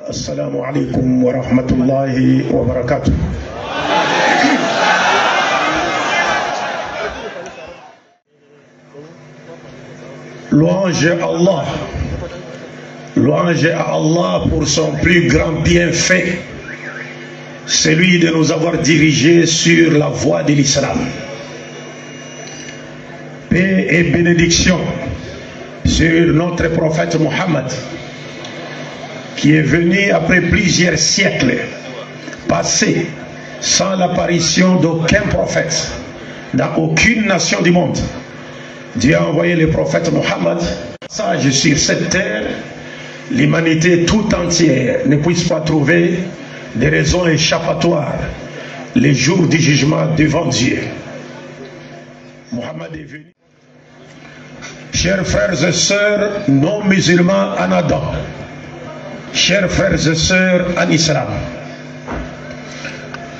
Assalamu alaikum wa rahmatullahi wa barakatuh. Louange à Allah. Louange à Allah pour son plus grand bienfait, celui de nous avoir dirigés sur la voie de l'islam. Paix et bénédiction sur notre prophète Mohammed, qui est venu après plusieurs siècles passés sans l'apparition d'aucun prophète dans aucune nation du monde. Dieu a envoyé le prophète Mohammed, sage sur cette terre, l'humanité tout entière ne puisse pas trouver des raisons échappatoires les jours du jugement devant Dieu. Mohammed est venu. Chers frères et sœurs non musulmans en Adam, chers frères et sœurs en islam,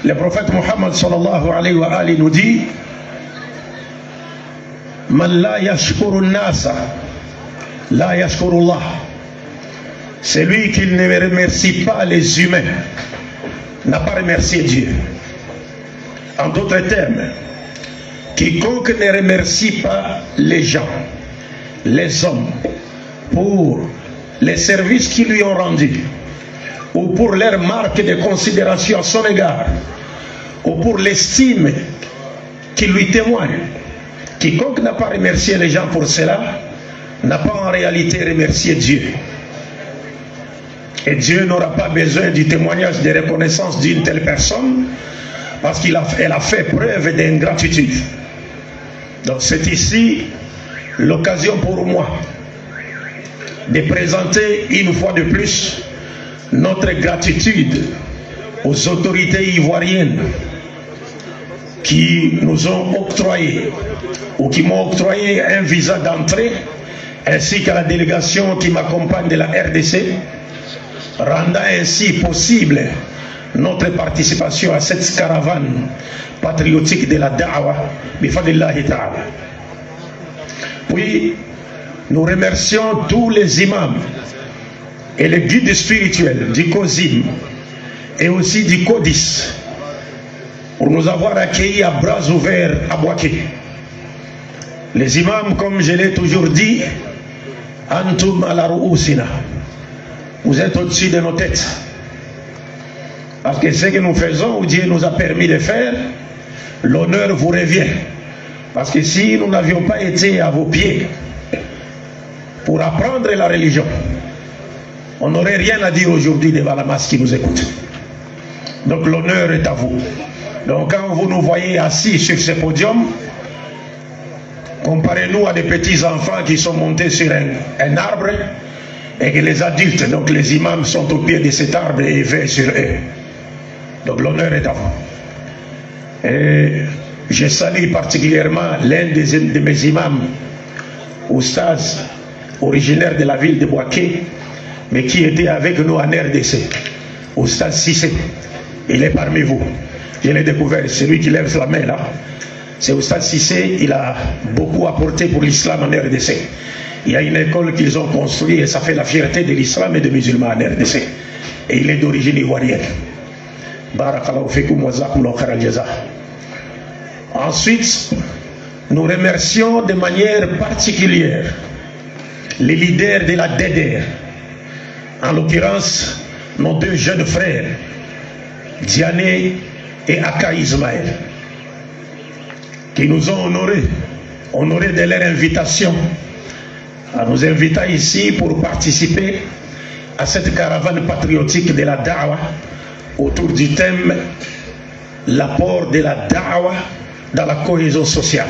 le prophète Mohammed sallallahu alayhi wa alihi nous dit: Man la yashkuru nasa, la yashkuru Allah. Celui qui ne remercie pas les humains n'a pas remercié Dieu. En d'autres termes, quiconque ne remercie pas les gens, les hommes, pour les services qu'ils lui ont rendus, ou pour leur marque de considération à son égard, ou pour l'estime qu'ils lui témoignent, quiconque n'a pas remercié les gens pour cela n'a pas en réalité remercié Dieu. Et Dieu n'aura pas besoin du témoignage de reconnaissance d'une telle personne, parce qu'elle a fait preuve d'ingratitude. Donc c'est ici l'occasion pour moi de présenter une fois de plus notre gratitude aux autorités ivoiriennes qui nous ont octroyé ou qui m'ont octroyé un visa d'entrée, ainsi qu'à la délégation qui m'accompagne de la RDC, rendant ainsi possible notre participation à cette caravane patriotique de la da'wa bifadlillahi ta'ala. Puis nous remercions tous les imams et les guides spirituels du COSIM et aussi du CODIS pour nous avoir accueillis à bras ouverts à Bouaké. Les imams, comme je l'ai toujours dit, Antum ala ru'usina, vous êtes au-dessus de nos têtes. Parce que ce que nous faisons, ou Dieu nous a permis de faire, l'honneur vous revient. Parce que si nous n'avions pas été à vos pieds pour apprendre la religion, on n'aurait rien à dire aujourd'hui devant la masse qui nous écoute. Donc l'honneur est à vous. Donc quand vous nous voyez assis sur ce podium, comparez-nous à des petits enfants qui sont montés sur un arbre, et que les adultes, donc les imams, sont au pied de cet arbre et veillent sur eux. Donc l'honneur est à vous. Et je salue particulièrement l'un de mes imams, Oustaz, originaire de la ville de Bouaké, mais qui était avec nous en RDC, Oustaz Sissé. Il est parmi vous. Je l'ai découvert, celui qui lève la main là. C'est Oustaz Sissé, il a beaucoup apporté pour l'islam en RDC. Il y a une école qu'ils ont construite et ça fait la fierté de l'islam et des musulmans en RDC. Et il est d'origine ivoirienne. Barakallahu fikum wa jazakumullahu khairal jaza. Ensuite, nous remercions de manière particulière les leaders de la DDR, en l'occurrence nos deux jeunes frères, Diané et Aka Ismaël, qui nous ont honorés de leur invitation, à nous inviter ici pour participer à cette caravane patriotique de la da'wa autour du thème l'apport de la da'wa dans la cohésion sociale.